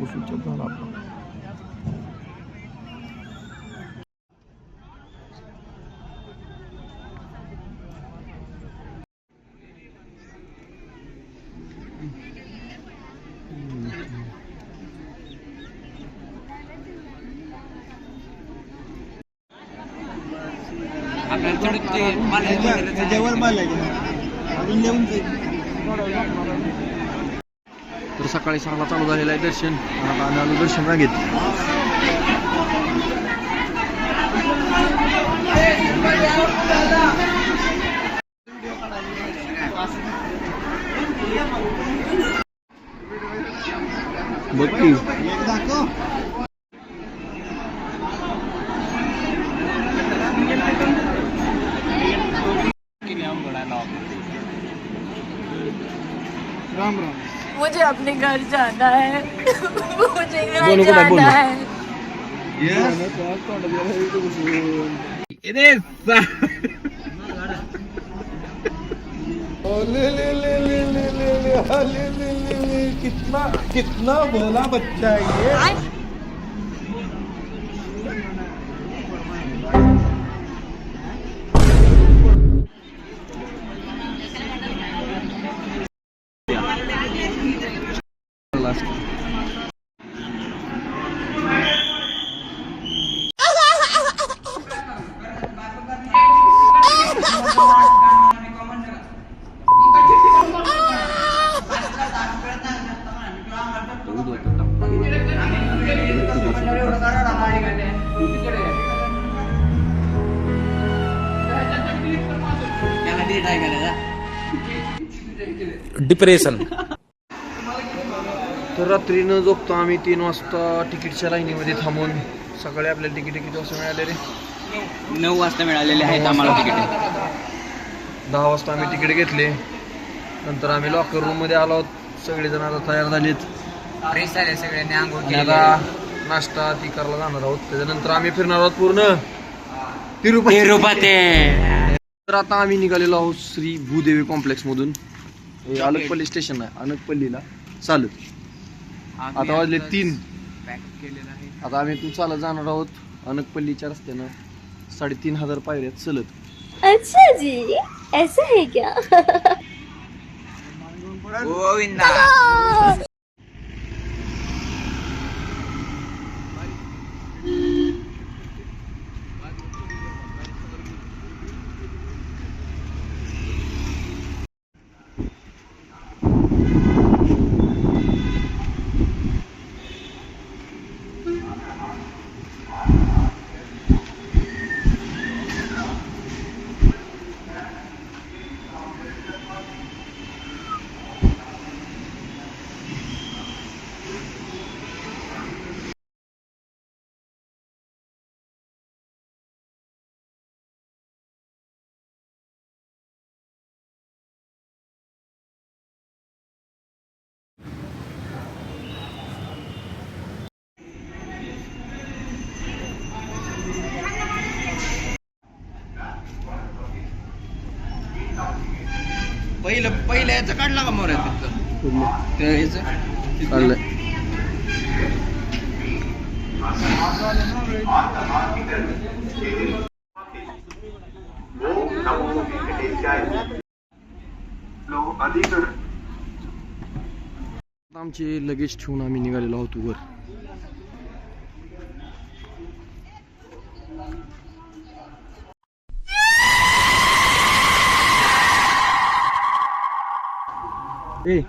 कापूस उचल झाला आपला. तर सकाळी 6ला चालू झालेलं आहे दर्शन. आता आम्ही आलो दर्शन रांगेत. बघ की राम राम. मुझे अपने घर जाना है. मुझे घर जाना है. कितना कितना भोला बच्चा है ये. डिप्रेशन. तर रात्री न झोपतो आम्ही 3 वाजता तिकीटच्या लाईनीमध्ये थांबून. सकाळी आपल्याला तिकीट किती वाजता मिळाले रे? 9 वाजता मिळालेले आहेत आम्हाला तिकीट. 10 वाजता आम्ही तिकीट घेतले. नंतर आम्ही लॉकर रूम मध्ये आलो आहोत. सगळेजण आता तयार झालेत. फ्रेश झाले सगळ्यांनी आंघोळ आणि आता नाश्ता ती करायला जाणार आहोत. त्याच्यानंतर आम्ही फिरणार आहोत पूर्ण तिरुपती. तर आता आम्ही निघालेलो आहोत श्री भूदेवी कॉम्प्लेक्स मधून. हे अनकपल्ली स्टेशन आहे. अनकपल्लीला चालत आता वाजले 3. आता आम्ही तू चालत जाणार आहोत अनकपल्लीच्या रस्त्यानं. 3500 पायऱ्यात चलत. अच्छा जी, ऐसा है क्या? गोविंदा. पहिलं याचं काढला का मोर काढलंय. आमचे लगेज ठेवून आम्ही निघालेलो आहोत वर.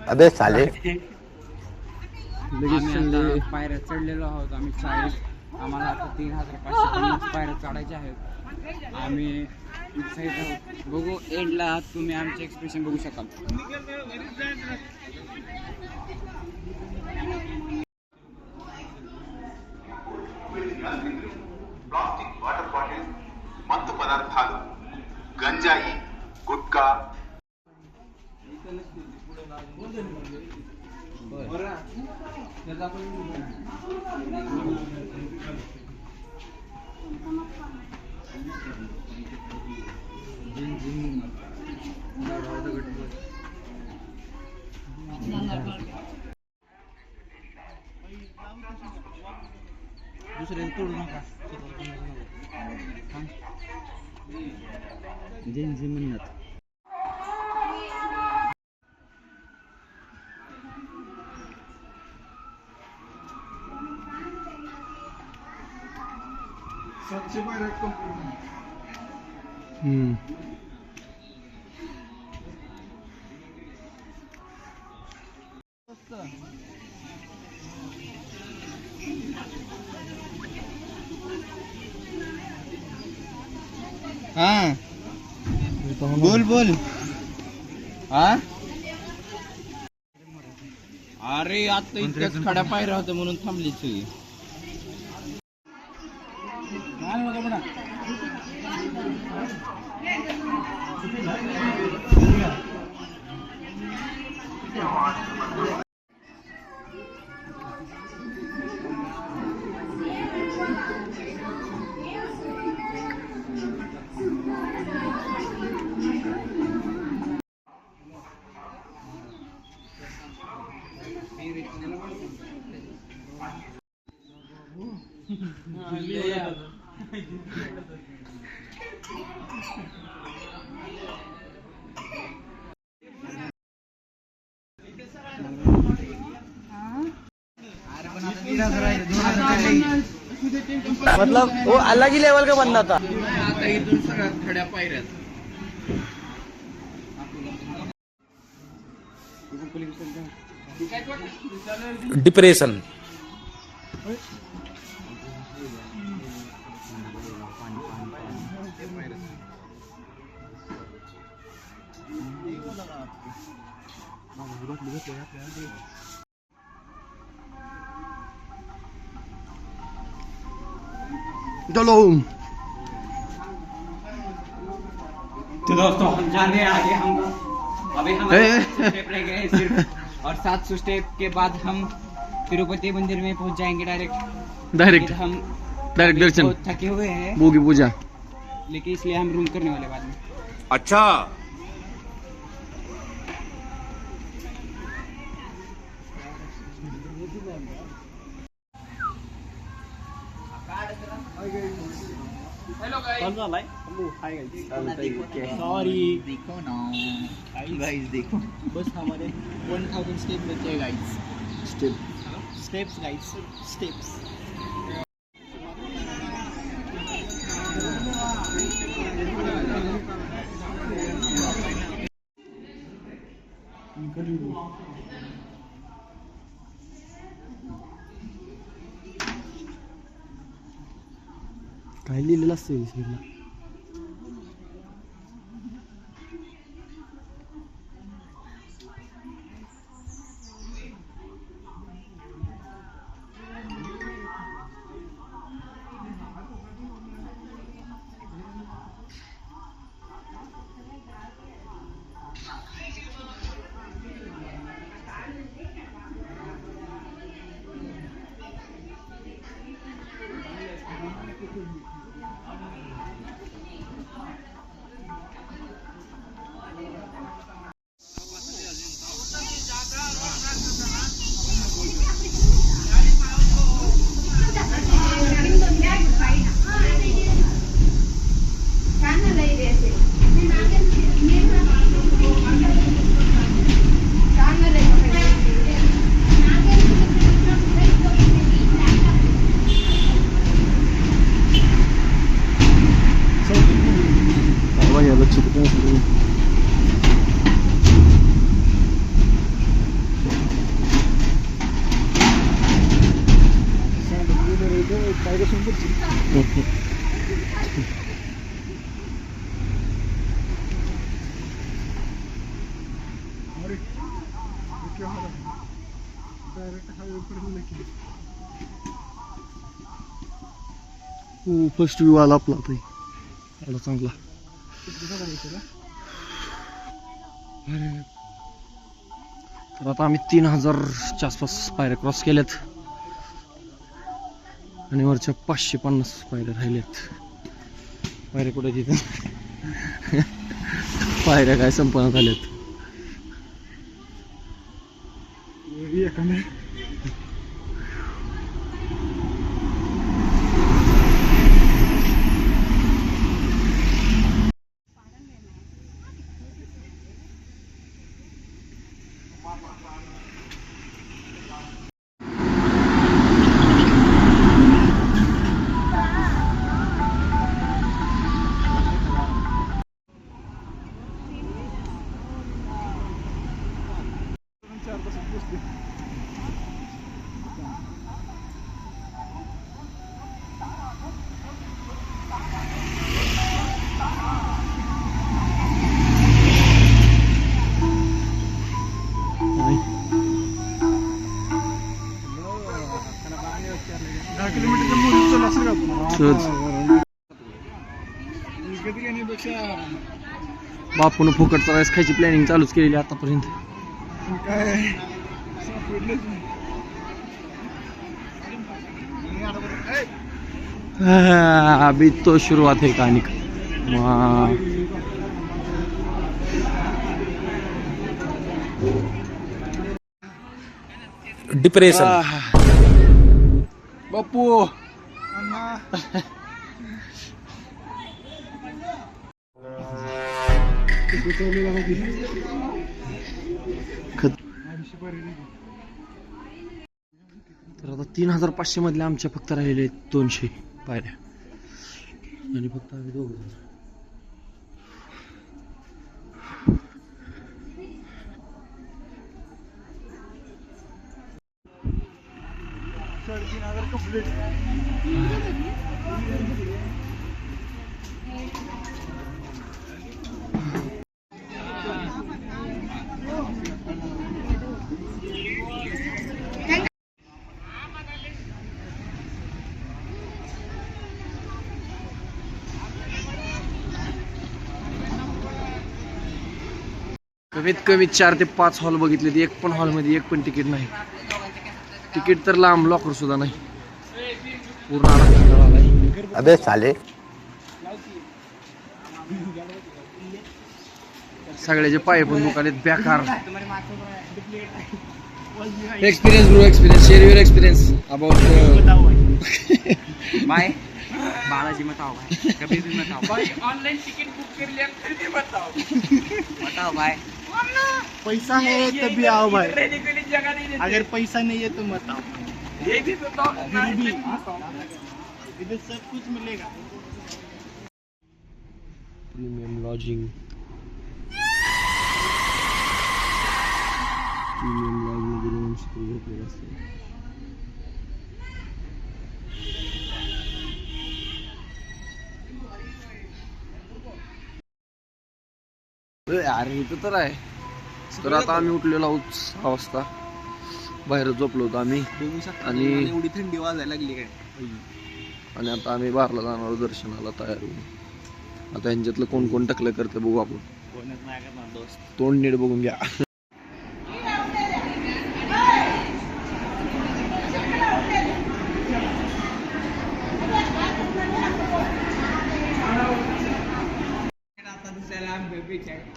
अबे साले. लगेच पायऱ्या चढलेलो आहोत आम्ही 40. आम्हाला आता 3550 पायऱ्या चढायच्या आहेत. आम्ही एक्साइट आहोत. बघू एंडला तुम्ही आमचे एक्सप्रेशन बघू शकाल. ప్లాస్టిక్ వాటర్ బాటిల్, మత్తు పదార్థాలు, గంజాయి, గుట్కా. दुसऱ्याला तोडू नका ज्यांचे म्हणत हाँ बोल बोल हाँ अरे आता इतक्याच खड्या पायऱ्या होत्या म्हणून थांबली सगळी मतलब वो अलग ही लेवल का बंदा था. आता इथून सगळ्यात खड्या पायऱ्यात डिप्रेशन. चलो तो दोस्तों हम जाने आगे हम अभी हम स्टेप रह गए सिर्फ और 700 स्टेप के बाद हम तिरुपति मंदिर में पहुंच जाएंगे डायरेक्ट हम डायरेक्ट दर्शन. बहुत थके हुए हैं भोगी पूजा. लेकिन इसलिए हम रूम करने वाले बाद में. अच्छा सॉरी देखो ना गाइस देखो बस हमारे 1000 स्टेप बचे हैं गाइस. Steps guys steps. काय लिहिलेलं असतं साईडला. फर्स्ट व्यू आला आपला आता आला चांगला. तर आता आम्ही 3000च्या आसपास पायऱ्या क्रॉस केल्यात आणि वरच्या 550 पायऱ्या राहिल्यात. पायऱ्या कुठे तिथं पायऱ्या काय संपण्यात आल्यात. सहज. बापून फुकटचा राईस खायची प्लॅनिंग चालूच केलेली आतापर्यंत. अभी तो शुरुआत है कहानी का. डिप्रेशन. बापू तर आता 3500 मधले आमच्या फक्त राहिलेले 200 पायऱ्या आणि फक्त आम्ही दोघं. कमीत कमी 4 ते 5 हॉल बघितले. एक पण हॉलमध्ये एक पण तिकीट नाही. तिकीट तर लांब लॉकर सुद्धा नाही. पूर्ण आलाय. अबे साले. सगळ्याचे पाय पण दुखालेत बेकार. Experience bro, experience. Share your experience about भाई बालाजी मत आओ भाई, कभी भी मत आओ भाई. ऑनलाइन टिकट बुक कर लिया फिर भी बताओ भाई. पैसा है तभी आओ भाई, रहने के लिए जगह नहीं देते. अगर पैसा नहीं है तो मत आओ. ये भी बताओ. इधर सब कुछ मिलेगा. Premium lodging. प्रीमियम लॉज मध्ये रूम घेतलेलं असतं. अरे इथं तर आहे. तर आता आम्ही उठलेलो आहोत 6 वाजता. बाहेर झोपलो होतो आम्ही आणि एवढी थंडी वाजायला लागली काय. आणि आता आम्ही 12ला जाणार आहोत दर्शनाला तयार होऊन. आता यांच्यातलं कोण कोण टकलं करतं बघू आपण. कोणच नाही करणार दोस्त. तोंड नीट बघून घ्या.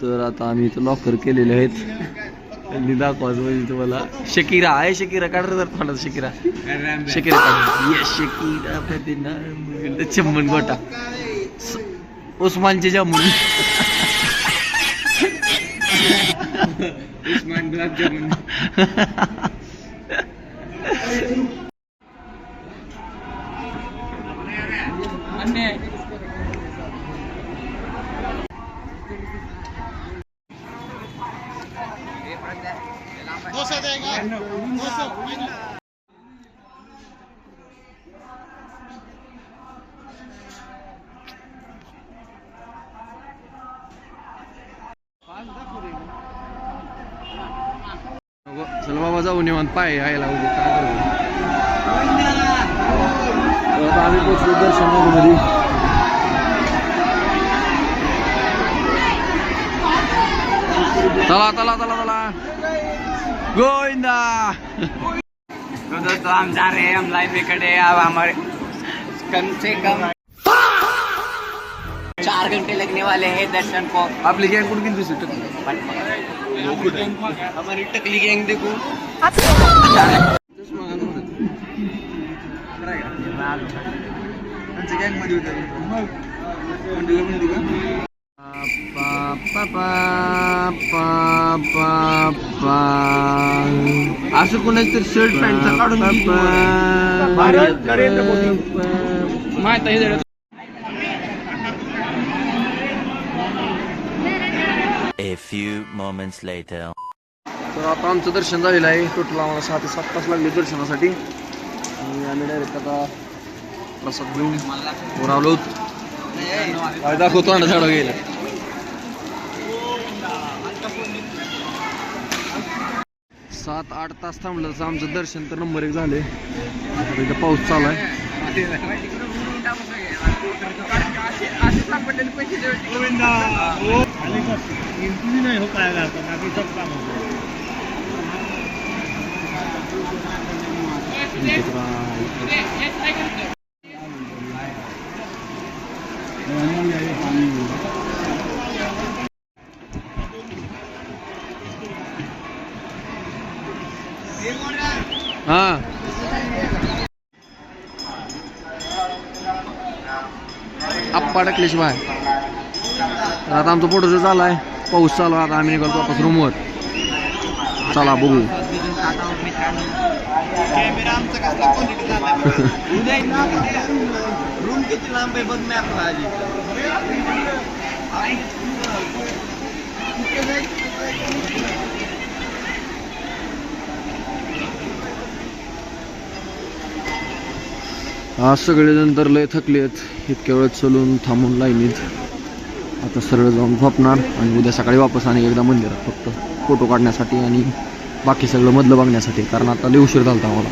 तर आता आम्ही इथं लॉकर केलेले आहेत. त्यांनी दाखवायचं म्हणजे तुम्हाला. शकीरा आहे. शकीरा काढ जर थोडा. शकीरा शकीरा काढ. येस शकीरा चम्मन गोटा. उस्मानचे जामुन. उस्मान गुलाब जामुन. डोसा देगा. डोसा. चल बाबा जाऊ निवांत. पाय यायला उभे काय करू. आता आम्ही पोचलो दर्शनामध्ये. चला चला चला चला गोविंदा. तो दोस्तों हम जा रहे हैं, हम लाइव में खड़े हैं. अब हमारे कम से कम 4 घंटे लगने वाले हैं दर्शन को. आपली गँग कुठे किती दिसत. हमारी टकली गैंग देखो. असं कोणाच तरी शर्ट पॅन्टचा काढून माहित. A few moments later. तर आता आमचं दर्शन झालेलं आहे. टोटल आम्हाला 6 ते 7 तास लागले दर्शनासाठी. आणि आम्ही डायरेक्ट आता प्रसाद घेऊन वर आलो. काय दाखवतो ना झाडं गेलं. 7 आता 8 तास थांबलं तर आमचं दर्शन तर नंबर 1 झाले. इथं पाऊस चालू आहे. हा आप्पा टाकल्याशिवाय तर आता आमचा फोटो जो झालाय. पाऊस चालू आहे. आता आम्ही निघालो वापस रूमवर. चला बघू. कॅमेरा आमचा कसला क्वालिटी झाला रूम किती लांब आहे बघ मॅपला आधी. आज सगळेजण तर लय थकलेत. इतक्या वेळेत चलून थांबून लाईनीत. आता सरळ जाऊन झोपणार आणि उद्या सकाळी वापस आणि एकदा मंदिरात फक्त फोटो काढण्यासाठी आणि बाकी सगळं मधलं बघण्यासाठी. कारण आता लय उशीर झाला आम्हाला.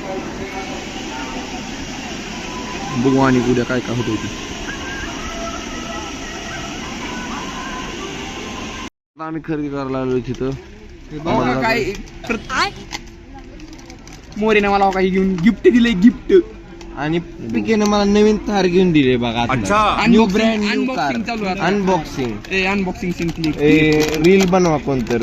बघू आणि उद्या काय काय होतं ते. आता आम्ही खरेदी करायला आलो तिथं. मोरेने मला काही घेऊन गिफ्ट दिले. गिफ्ट आणि पिकेनं मला नवीन थार घेऊन दिले बघा. अच्छा. New brand new car. चालू आहे. अनबॉक्सिंग अनबॉक्सिंग सिंपली रील बनवा कोणतर.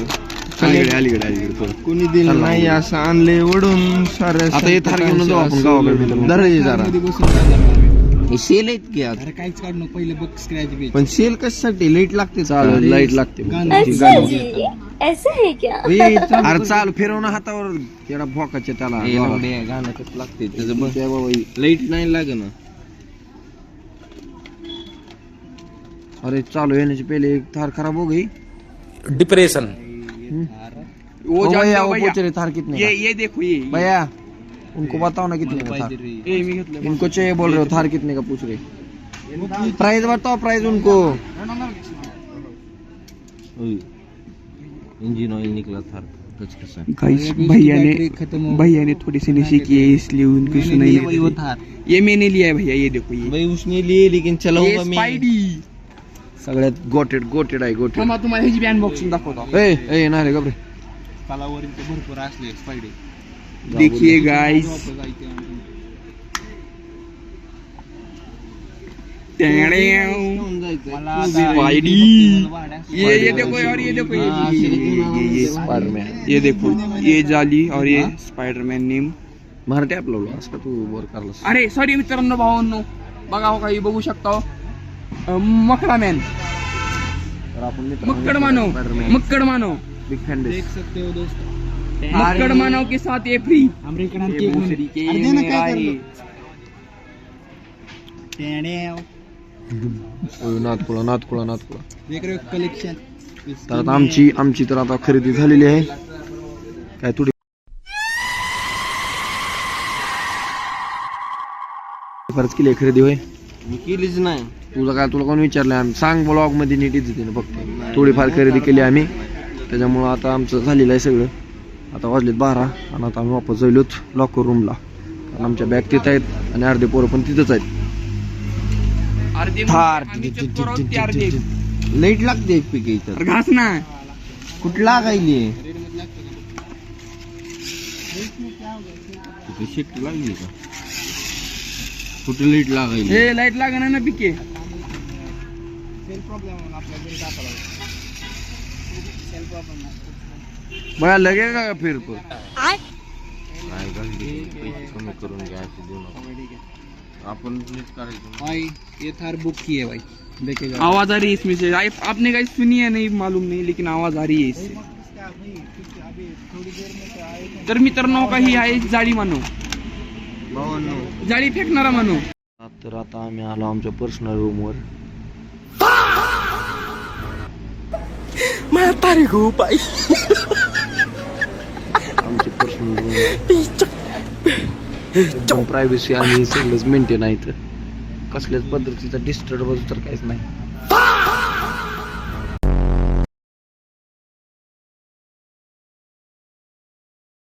अलीकडे कुणी दिलं नाही असं आणले ओढून सारे. आता हे थार घेऊन जाऊ आपण गावाकडे. दरजे जरा बसून सेल आहेत की आता. अरे काहीच काढ नको पहिले बघ स्क्रॅच पण सेल कशासाठी लाईट लागते चालू लाईट लागते. अच्छा जी ऐसा है क्या? अरे चालू फिरवणं हातावर तेवढा भोकाचे त्याला गाणं कसं लागते त्याचं बघ. लाईट नाही लागणं. अरे चालू येण्याची पहिले एक थार खराब हो गई. डिप्रेशन. ओ भैया वो पूछ रहे थार कितने का? ये देखो ये भैया उनको बताओ ना कितने का थार. मी घेतलं. इनको चाहिए बोल रहे हो थार कितने का पूछ रहे. प्राइस बताओ प्राइस उनको. इंजिन ऑयल निकला थार कसा. गाइस भैया ने थोड़ी सी नशे की है इसलिए उनको सुनाई नहीं वो देता. थार ये मैंने लिया है भैया. ये देखो ये भाई उसने लिए लेकिन चलाऊंगा मैं. स्पाइडी. सगळ्यात गोटेड आहे गोटेड. थांबा तुम्हाला ह्याची अनबॉक्सिंग दाखवतो. ए नाही रे गबरे. तलावरील ते भरपूर असले स्पाइडी. देखिए गाइस. स्पाइडी. ये देखो यार ये देखो ये स्पायडरमॅन. ये देखो ये जाली और ये स्पाइडरमॅन नेम. मराठी आपलं असं का तू वर करलास. अरे सॉरी मित्रांनो भावांनो बघा हो काही बघू शकता. मकड़ा मैन. तर आपण मक्कड़ मानव. मक्कड़ मानव. बिग फॅन देख सकते हो दोस्तों. मक्कड़ मानव के साथ ये फ्री. नातकुळा. देख रहे हो कलेक्शन. तर आता आमची तर आता खरेदी झालेली आहे. काय थोडी फारच केली खरेदी होय. मी केलीच नाही. तुला कोण विचारलंय आम्ही. सांग ब्लॉग मध्ये नीट इज्जतीने फक्त. थोडीफार खरेदी केली आम्ही त्याच्यामुळं आता आमचं झालेलं आहे सगळं. आता वाजलेत 12 आणि आता आम्ही वापस जाईलोत लॉकर रूमला. कारण आमच्या बॅग तिथं आहेत आणि अर्धे पोरं पण तिथंच आहेत. थार लाईट लागते एक पिके इथं. घास ना कुठं लागायली शिफ्ट लागली का. कुठे लाईट लागायली. हे लाईट लागणार ना पिके. बघा लगेच का फिर तो कमी करून घ्या आपण करायचं. भाई ये थार बुक की है भाई. देखेगा आवाज आ रही है इसमें से. आपने गाइस सुनी है नहीं मालूम नहीं लेकिन आवाज आ रही है इससे. तर मित्रांनो काही आहे जाळी मानव. जाळी फेकणारा मानव. तर आता आम्ही आलो आमच्या पर्सनल रूमवर. आमची पर्सनल रूम प्रायव्हसी आणि सगळंच मेंटेन आहे. तर कसल्याच पद्धतीचा डिस्टर्बन्स तर काहीच नाही.